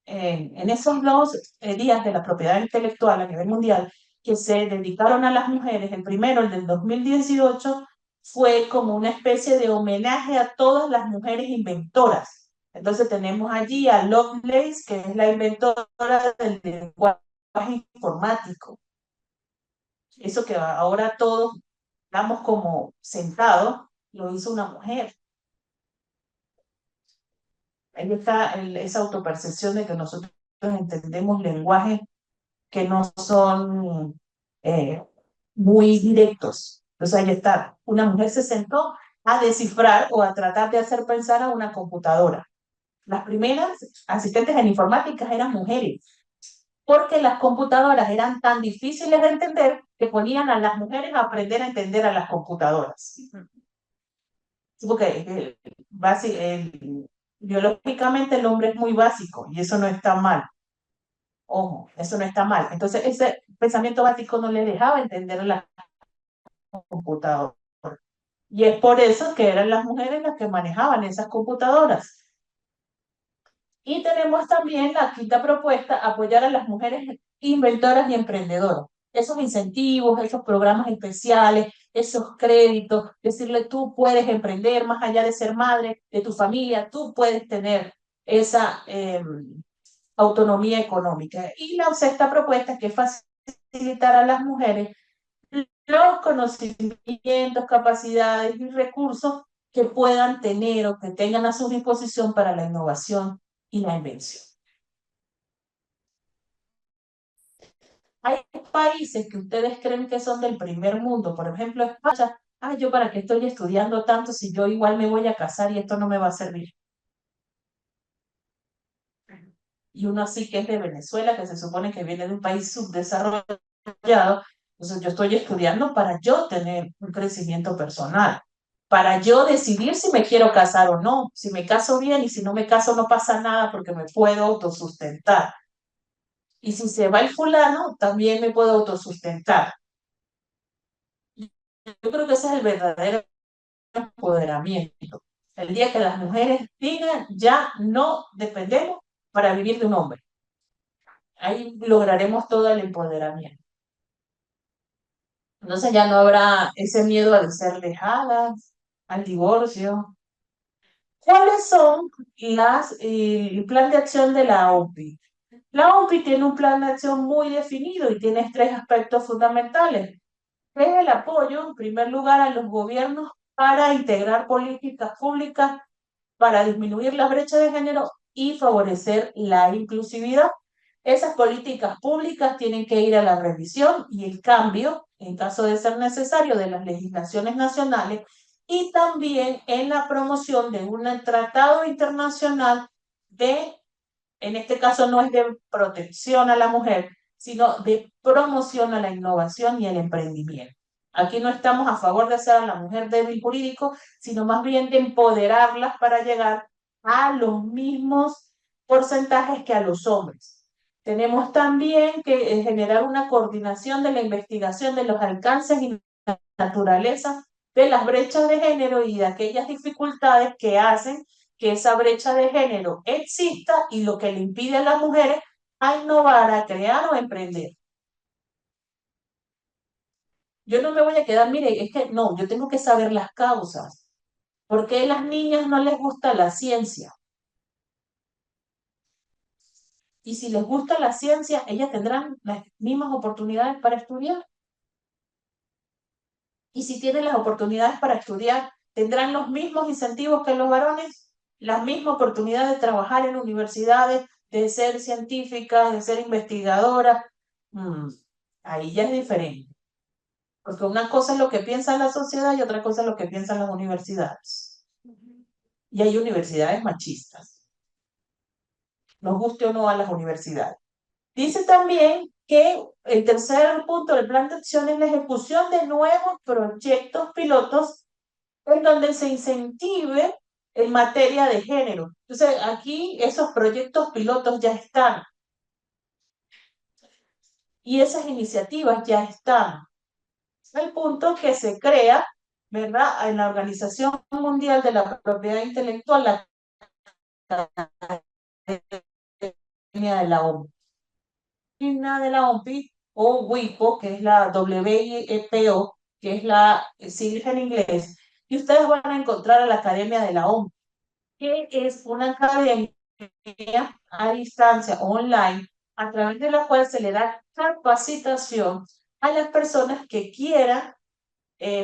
en esos dos días de la propiedad intelectual a nivel mundial que se dedicaron a las mujeres, el primero, el del 2018, fue como una especie de homenaje a todas las mujeres inventoras. Entonces tenemos allí a Lovelace, que es la inventora del lenguaje informático. Eso que ahora todos estamos como sentados, lo hizo una mujer. Ahí está esa autopercepción de que nosotros entendemos lenguajes que no son muy directos. Entonces ahí está, una mujer se sentó a descifrar o a tratar de hacer pensar a una computadora. Las primeras asistentes en informática eran mujeres, porque las computadoras eran tan difíciles de entender que ponían a las mujeres a aprender a entender a las computadoras. Sí, porque biológicamente el hombre es muy básico y eso no está mal. Ojo, eso no está mal. Entonces, ese pensamiento básico no le dejaba entender a la computadora. Y es por eso que eran las mujeres las que manejaban esas computadoras. Y tenemos también la quinta propuesta, apoyar a las mujeres inventoras y emprendedoras. Esos incentivos, esos programas especiales, esos créditos, decirle tú puedes emprender más allá de ser madre de tu familia, tú puedes tener esa autonomía económica. Y la sexta propuesta, que es facilitar a las mujeres los conocimientos, capacidades y recursos que puedan tener o que tengan a su disposición para la innovación y la invención. Hay países que ustedes creen que son del primer mundo, por ejemplo, España. Ah, yo para qué estoy estudiando tanto si yo igual me voy a casar y esto no me va a servir. Y uno así que es de Venezuela, que se supone que viene de un país subdesarrollado, entonces yo estoy estudiando para yo tener un crecimiento personal, para yo decidir si me quiero casar o no, si me caso bien y si no me caso no pasa nada porque me puedo autosustentar. Y si se va el fulano, también me puedo autosustentar. Yo creo que ese es el verdadero empoderamiento. El día que las mujeres digan, ya no dependemos para vivir de un hombre. Ahí lograremos todo el empoderamiento. Entonces ya no habrá ese miedo a ser dejadas, al divorcio. ¿Cuáles son el plan de acción de la OMPI? La OMPI tiene un plan de acción muy definido y tiene tres aspectos fundamentales. Es el apoyo, en primer lugar, a los gobiernos para integrar políticas públicas para disminuir la brecha de género y favorecer la inclusividad. Esas políticas públicas tienen que ir a la revisión y el cambio, en caso de ser necesario, de las legislaciones nacionales y también en la promoción de un tratado internacional de, en este caso no es de protección a la mujer, sino de promoción a la innovación y el emprendimiento. Aquí no estamos a favor de hacer a la mujer débil jurídico, sino más bien de empoderarlas para llegar a los mismos porcentajes que a los hombres. Tenemos también que generar una coordinación de la investigación de los alcances y naturaleza de las brechas de género y de aquellas dificultades que hacen que esa brecha de género exista y lo que le impide a las mujeres a innovar, a crear o emprender. Yo no me voy a quedar, mire, es que no, yo tengo que saber las causas. ¿Por qué a las niñas no les gusta la ciencia? Y si les gusta la ciencia, ellas tendrán las mismas oportunidades para estudiar. Y si tienen las oportunidades para estudiar, tendrán los mismos incentivos que los varones, las mismas oportunidades de trabajar en universidades, de ser científicas, de ser investigadoras. Mm, ahí ya es diferente. Porque una cosa es lo que piensa la sociedad y otra cosa es lo que piensan las universidades. Y hay universidades machistas, nos guste o no a las universidades. Dice también que el tercer punto del plan de acción es la ejecución de nuevos proyectos pilotos en donde se incentive en materia de género. Entonces, aquí esos proyectos pilotos ya están y esas iniciativas ya están. El punto que se crea, ¿verdad? En la Organización Mundial de la Propiedad Intelectual, la Academia de la OMS de la OMPI o WIPO, que es la WIPO, que es la sigla en inglés, y ustedes van a encontrar a la Academia de la OMPI, que es una academia a distancia online a través de la cual se le da capacitación a las personas que quieran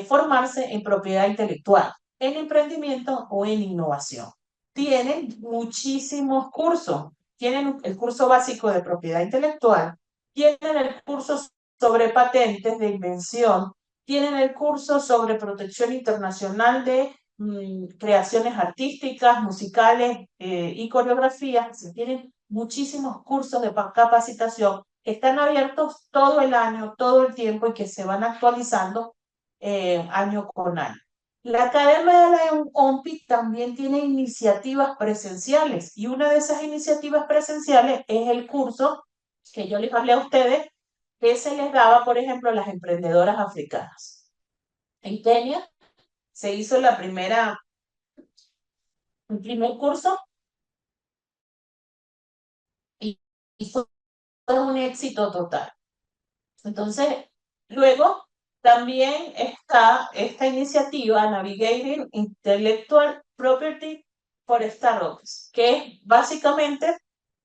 formarse en propiedad intelectual, en emprendimiento o en innovación. Tienen muchísimos cursos. Tienen el curso básico de propiedad intelectual, tienen el curso sobre patentes de invención, tienen el curso sobre protección internacional de creaciones artísticas, musicales y coreografías. Tienen muchísimos cursos de capacitación que están abiertos todo el año, todo el tiempo y que se van actualizando año con año. La Academia de la OMPI también tiene iniciativas presenciales y una de esas iniciativas presenciales es el curso que yo les hablé a ustedes que se les daba, por ejemplo, a las emprendedoras africanas. En Kenia se hizo el primer curso y fue un éxito total. Entonces, luego también está esta iniciativa Navigating Intellectual Property for Startups, que es básicamente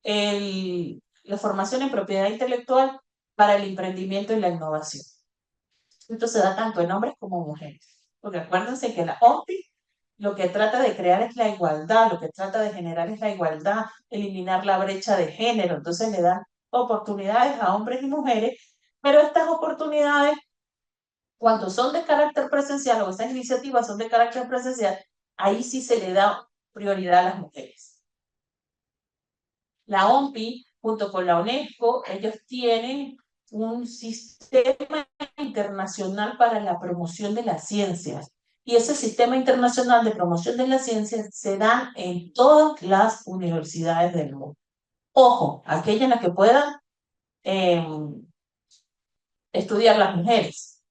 la formación en propiedad intelectual para el emprendimiento y la innovación. Esto se da tanto en hombres como mujeres, porque acuérdense que la OMPI lo que trata de crear es la igualdad, lo que trata de generar es la igualdad, eliminar la brecha de género. Entonces le dan oportunidades a hombres y mujeres, pero estas oportunidades, cuando son de carácter presencial o estas iniciativas son de carácter presencial, ahí sí se le da prioridad a las mujeres. La OMPI, junto con la UNESCO, ellos tienen un sistema internacional para la promoción de las ciencias. Y ese sistema internacional de promoción de las ciencias se da en todas las universidades del mundo. Ojo, aquellas en las que puedan eh, estudiar las mujeres.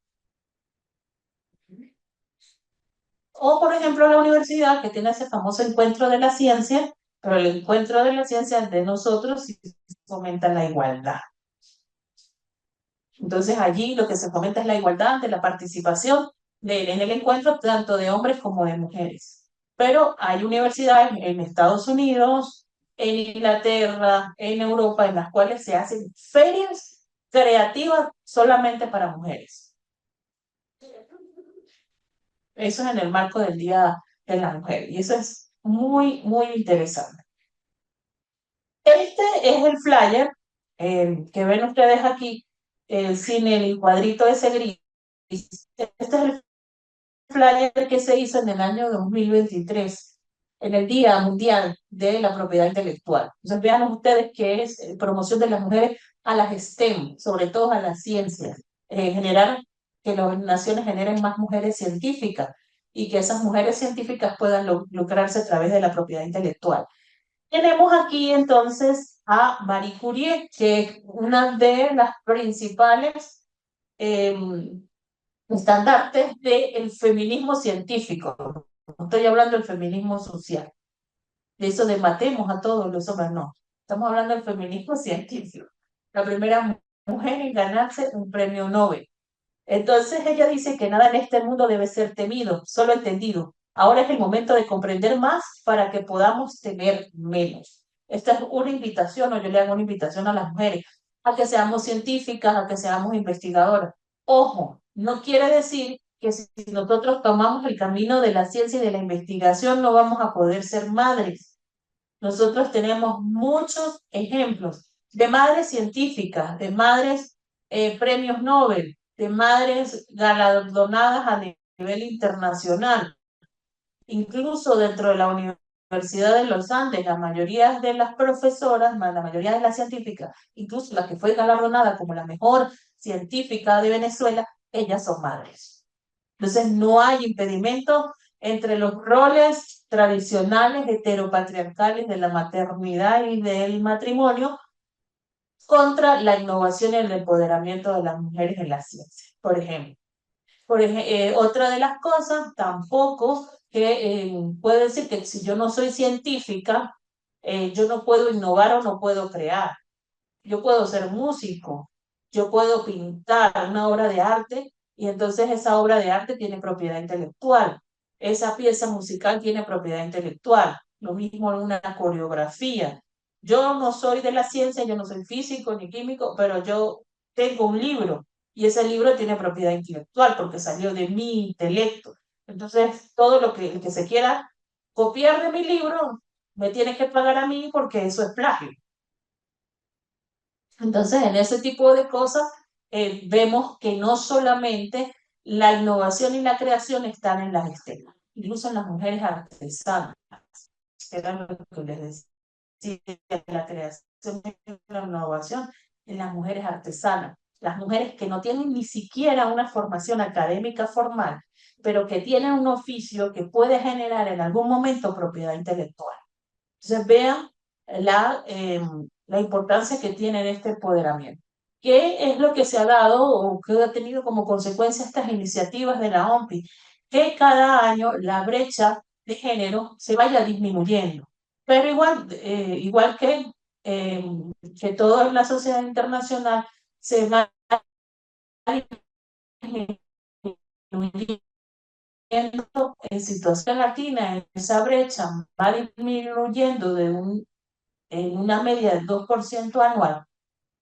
O, por ejemplo, la universidad que tiene ese famoso encuentro de la ciencia, pero el encuentro de la ciencia de nosotros sí fomenta la igualdad. Entonces allí lo que se fomenta es la igualdad de la participación en el encuentro tanto de hombres como de mujeres. Pero hay universidades en Estados Unidos, en Inglaterra, en Europa, en las cuales se hacen ferias creativas solamente para mujeres. Eso es en el marco del Día de la Mujer y eso es muy, muy interesante. Este es el flyer que ven ustedes aquí, sin el cuadrito ese gris. Este es el flyer que se hizo en el año 2023, en el Día Mundial de la Propiedad Intelectual. Entonces vean ustedes que es promoción de las mujeres a las STEM, sobre todo a las ciencias, generar que las naciones generen más mujeres científicas y que esas mujeres científicas puedan lucrarse a través de la propiedad intelectual. Tenemos aquí entonces a Marie Curie, que es una de las principales estandartes del feminismo científico. No estoy hablando del feminismo social, de eso de matemos a todos los hombres, no. Estamos hablando del feminismo científico. La primera mujer en ganarse un premio Nobel. Entonces ella dice que nada en este mundo debe ser temido, solo entendido. Ahora es el momento de comprender más para que podamos temer menos. Esta es una invitación, o yo le hago una invitación a las mujeres, a que seamos científicas, a que seamos investigadoras. Ojo, no quiere decir que si nosotros tomamos el camino de la ciencia y de la investigación no vamos a poder ser madres. Nosotros tenemos muchos ejemplos de madres científicas, de madres premios Nobel, de madres galardonadas a nivel internacional. Incluso dentro de la Universidad de los Andes, la mayoría de las profesoras, la mayoría de las científicas, incluso la que fue galardonada como la mejor científica de Venezuela, ellas son madres. Entonces no hay impedimento entre los roles tradicionales heteropatriarcales de la maternidad y del matrimonio contra la innovación y el empoderamiento de las mujeres en la ciencia, por ejemplo. Otra de las cosas, tampoco que puede decir que si yo no soy científica, yo no puedo innovar o no puedo crear. Yo puedo ser músico, yo puedo pintar una obra de arte y entonces esa obra de arte tiene propiedad intelectual. Esa pieza musical tiene propiedad intelectual. Lo mismo en una coreografía. Yo no soy de la ciencia, yo no soy físico ni químico, pero yo tengo un libro y ese libro tiene propiedad intelectual porque salió de mi intelecto. Entonces, todo lo que, el que se quiera copiar de mi libro me tiene que pagar a mí porque eso es plagio. Entonces, en ese tipo de cosas, vemos que no solamente la innovación y la creación están en las estelas, incluso en las mujeres artesanas, que era lo que les decía, la creación y la innovación en las mujeres artesanas, las mujeres que no tienen ni siquiera una formación académica formal, pero que tienen un oficio que puede generar en algún momento propiedad intelectual. Entonces vean la importancia que tiene este empoderamiento. ¿Qué es lo que se ha dado o qué ha tenido como consecuencia estas iniciativas de la OMPI? Que cada año la brecha de género se vaya disminuyendo. Pero igual que todo en la sociedad internacional, se va disminuyendo en situación latina, esa brecha va disminuyendo en una media del 2% anual.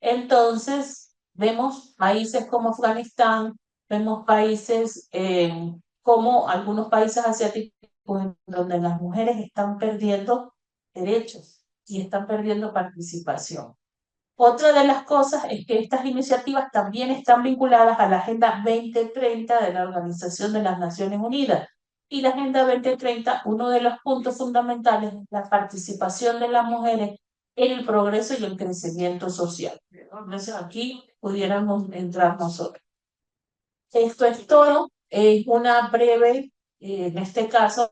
Entonces, vemos países como Afganistán, vemos países como algunos países asiáticos en donde las mujeres están perdiendo derechos y están perdiendo participación. Otra de las cosas es que estas iniciativas también están vinculadas a la Agenda 2030 de la Organización de las Naciones Unidas. Y la Agenda 2030, uno de los puntos fundamentales es la participación de las mujeres en el progreso y el crecimiento social. Entonces aquí pudiéramos entrar nosotros. Esto es todo. Es una breve, en este caso,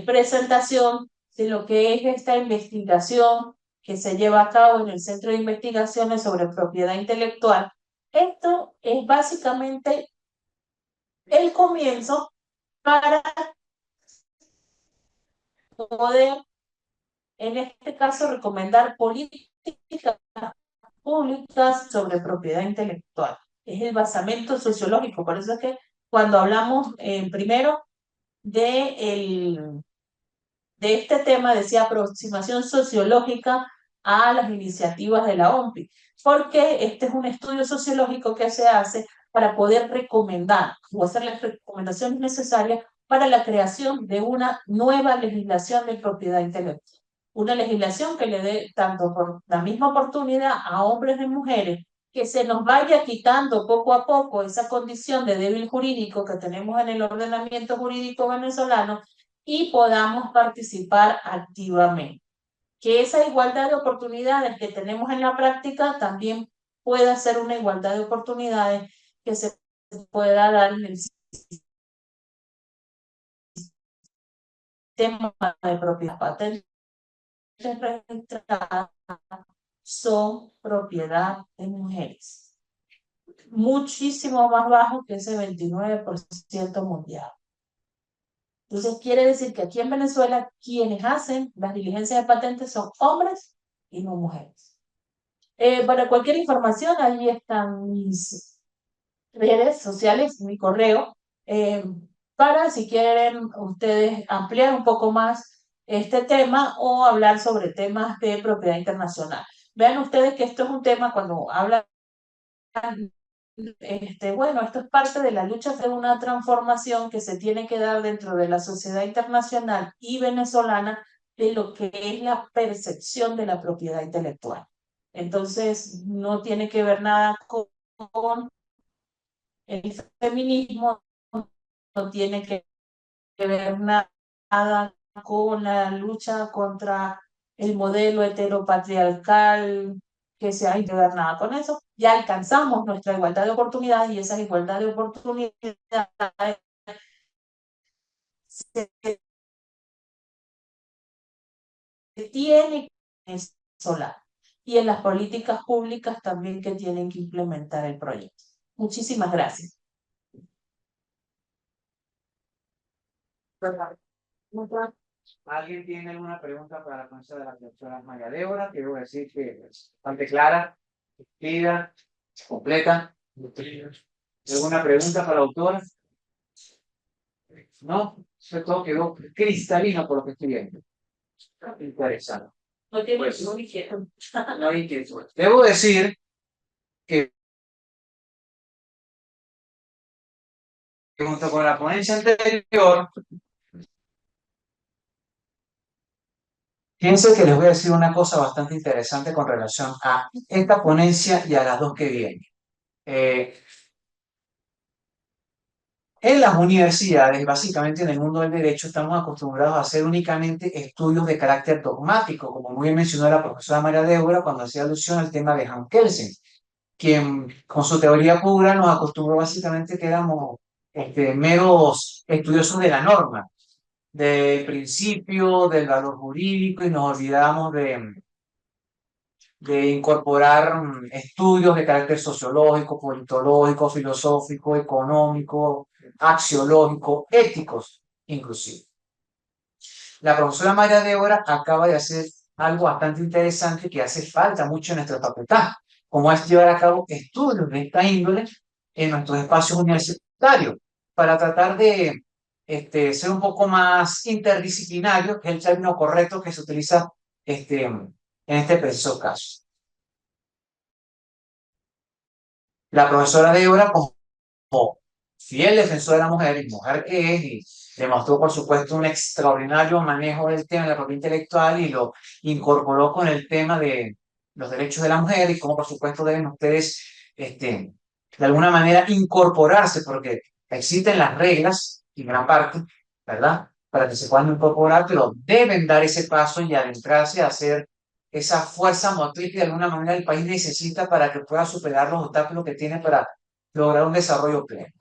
presentación de lo que es esta investigación que se lleva a cabo en el Centro de Investigaciones sobre Propiedad Intelectual. Esto es básicamente el comienzo para poder, en este caso, recomendar políticas públicas sobre propiedad intelectual. Es el basamento sociológico. Por eso es que cuando hablamos primero de este tema, decía aproximación sociológica a las iniciativas de la OMPI, porque este es un estudio sociológico que se hace para poder recomendar o hacer las recomendaciones necesarias para la creación de una nueva legislación de propiedad intelectual. Una legislación que le dé tanto por la misma oportunidad a hombres y mujeres, que se nos vaya quitando poco a poco esa condición de débil jurídico que tenemos en el ordenamiento jurídico venezolano y podamos participar activamente. Que esa igualdad de oportunidades que tenemos en la práctica también pueda ser una igualdad de oportunidades que se pueda dar en el sistema de propiedad patente registrada son propiedad de mujeres. Muchísimo más bajo que ese 29% mundial. Entonces quiere decir que aquí en Venezuela quienes hacen las diligencias de patentes son hombres y no mujeres. Para cualquier información, ahí están mis redes sociales, mi correo, para si quieren ustedes ampliar un poco más este tema o hablar sobre temas de propiedad internacional. Vean ustedes que esto es un tema cuando hablan, bueno, esto es parte de la lucha de una transformación que se tiene que dar dentro de la sociedad internacional y venezolana de lo que es la percepción de la propiedad intelectual. Entonces, no tiene que ver nada con el feminismo, no tiene que ver nada con la lucha contra el modelo heteropatriarcal, que se ha que ver nada con eso. Ya alcanzamos nuestra igualdad de oportunidades y esa igualdad de oportunidades se tiene que solar y en las políticas públicas también que tienen que implementar el proyecto. Muchísimas gracias. ¿Alguien tiene alguna pregunta para la profesora de la doctora María Débora? Quiero decir que es bastante clara, clara, completa. ¿Alguna pregunta para la autora? ¿No? Eso todo quedó cristalino por lo que estoy viendo. Interesante. No tiene Pues, no dijeron. no hay inquietud. Debo decir que junto con la ponencia anterior, pienso que les voy a decir una cosa bastante interesante con relación a esta ponencia y a las dos que vienen. En las universidades, básicamente en el mundo del derecho, estamos acostumbrados a hacer únicamente estudios de carácter dogmático, como muy bien mencionó la profesora María Débora cuando hacía alusión al tema de Hans Kelsen, quien con su teoría pura nos acostumbró básicamente que éramos meros estudiosos de la norma, del principio, del valor jurídico, y nos olvidamos de incorporar estudios de carácter sociológico, politológico, filosófico, económico, axiológico, éticos, inclusive. La profesora María Débora acaba de hacer algo bastante interesante que hace falta mucho en nuestra facultad, como es llevar a cabo estudios de esta índole en nuestros espacios universitarios, para tratar de ser un poco más interdisciplinario, que es el término correcto que se utiliza en este preciso caso. La profesora Débora, como fiel defensora de la mujer, y mujer que es, y demostró, por supuesto, un extraordinario manejo del tema de la propiedad intelectual y lo incorporó con el tema de los derechos de la mujer y cómo, por supuesto, deben ustedes, de alguna manera, incorporarse, porque existen las reglas, en gran parte, ¿verdad? Para que se puedan incorporar, pero deben dar ese paso y adentrarse a hacer esa fuerza motriz que de alguna manera el país necesita para que pueda superar los obstáculos que tiene para lograr un desarrollo pleno.